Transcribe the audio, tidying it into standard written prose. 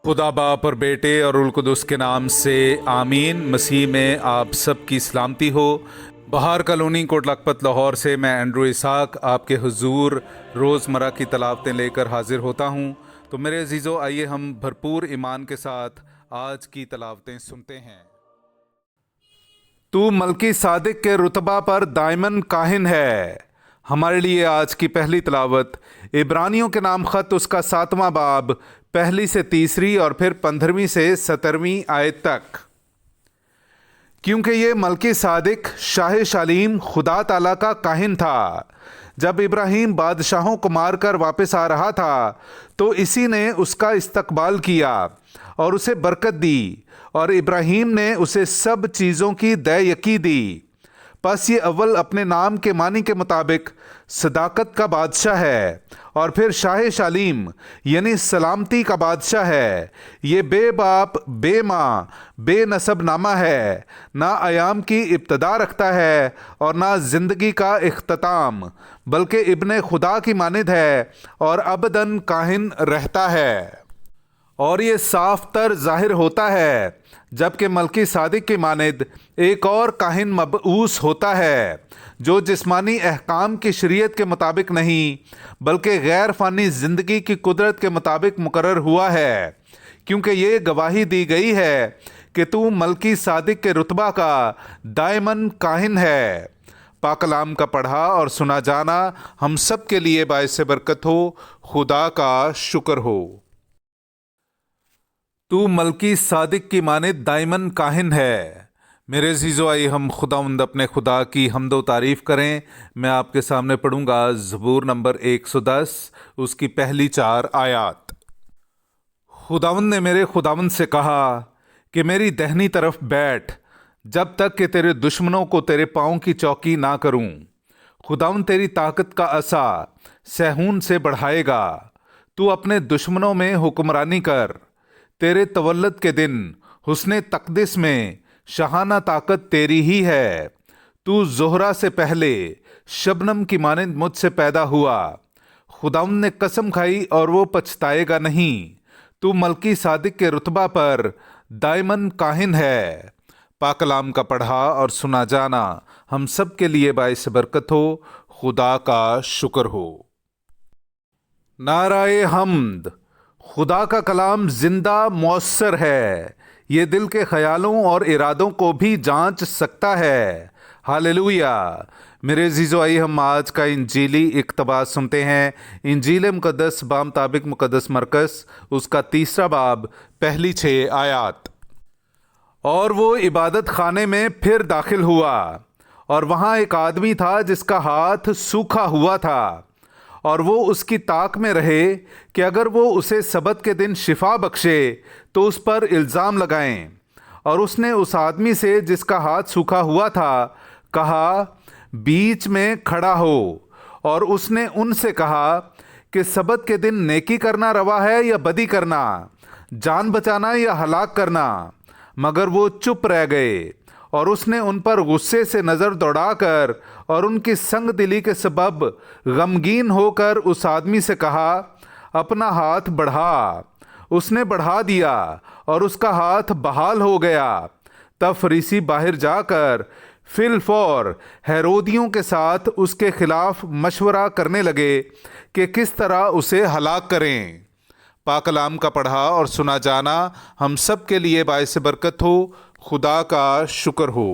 खुदा बाप और बेटे और उल कुदस के नाम से आमीन। मसीह में आप सब की सलामती हो। बहार कॉलोनी कोट लखपत लाहौर से मैं एंड्रू इसाक आपके हुजूर रोज़मर्रा की तलावतें लेकर हाजिर होता हूँ। तो मेरे अजीज़ों, आइए हम भरपूर ईमान के साथ आज की तलावतें सुनते हैं। तू मलकी सादिक के रुतबा पर दायमन काहिन है। हमारे लिए आज की पहली तलावत इब्रानियों के नाम खत उसका 7वां बाब पहली से तीसरी और फिर 15वीं से 17वीं आयत तक। क्योंकि ये मलकी सादिक शाह शालीम खुदा ताला का काहिन था। जब इब्राहिम बादशाहों को मारकर वापस आ रहा था तो इसी ने उसका इस्तकबाल किया और उसे बरकत दी, और इब्राहिम ने उसे सब चीज़ों की दै-यकी दी। बस ये अव्वल अपने नाम के मानी के मुताबिक सदाकत का बादशाह है, और फिर शाह शालीम यानी सलामती का बादशाह है। ये बे बाप बे माँ बे नसब नामा है, ना अयाम की इब्तदा रखता है और ना ज़िंदगी का इख्तिताम, बल्कि इब्ने खुदा की मानिद है और अबदन काहिन रहता है। और ये साफ तर जाहिर होता है जबकि मलकी सादिक की मानिद एक और काहिन मबऊस होता है, जो जिस्मानी अहकाम की शरीयत के मुताबिक नहीं बल्कि गैर फ़ानी ज़िंदगी की कुदरत के मुताबिक मुकर्रर हुआ है। क्योंकि ये गवाही दी गई है कि तू मलकी सादिक के रुतबा का दायमन काहिन है। पाक कलाम का पढ़ा और सुना जाना हम सब के लिए बाइस बरकत हो। खुदा का शुक्र हो। तू मलकी सादिक की मानिद दायमन काहिन है। मेरे अज़ीज़ों, आइए हम खुदावंद अपने खुदा की हम्दो तारीफ़ करें। मैं आपके सामने पढ़ूंगा ज़बूर नंबर 110 उसकी पहली 4 आयात। खुदावंद ने मेरे खुदावंद से कहा कि मेरी दहनी तरफ बैठ, जब तक कि तेरे दुश्मनों को तेरे पाँव की चौकी ना करूं। खुदावंद तेरी ताकत का असा सहून से बढ़ाएगा। तू अपने दुश्मनों में हुक्मरानी कर। तेरे तवल्लुद के दिन हुस्ने तकदीस में शहाना ताकत तेरी ही है। तू ज़ोहरा से पहले शबनम की मानिंद मुझसे पैदा हुआ। खुदावंद ने कसम खाई और वो पछताएगा नहीं। तू मलकी सादिक के रुतबा पर दायमन काहिन है। पाक कलाम का पढ़ा और सुना जाना हम सब के लिए बाइस बरकत हो। खुदा का शुक्र हो। नाराए हम्द। खुदा का कलाम जिंदा मौसर है, ये दिल के ख्यालों और इरादों को भी जांच सकता है। हालेलुया। मेरे अज़ीज़ों, आइए हम आज का इंजीली इक़्तिबास सुनते हैं। इंजील मुक़द्दस बामुताबिक मुक़द्दस मरकज़ उसका 3रा बाब पहली 6 आयात। और वो इबादत खाने में फिर दाखिल हुआ, और वहाँ एक आदमी था जिसका हाथ सूखा हुआ था, और वो उसकी ताक में रहे कि अगर वो उसे सबत के दिन शिफा बख्शे तो उस पर इल्ज़ाम लगाएं। और उसने उस आदमी से जिसका हाथ सूखा हुआ था कहा, बीच में खड़ा हो। और उसने उनसे कहा कि सबत के दिन नेकी करना रवा है या बदी करना, जान बचाना या हलाक करना। मगर वो चुप रह गए। और उसने उन पर गुस्से से नज़र दौड़ाकर और उनकी संग दिली के सबब गमगीन होकर उस आदमी से कहा, अपना हाथ बढ़ा। उसने बढ़ा दिया और उसका हाथ बहाल हो गया। तब फरीसी बाहर जाकर फिलफौर हेरोदियों के साथ उसके खिलाफ मशवरा करने लगे कि किस तरह उसे हलाक करें। पाक कलाम का पढ़ा और सुना जाना हम सब के लिए बाइस बरकत हो। खुदा का शुक्र हो।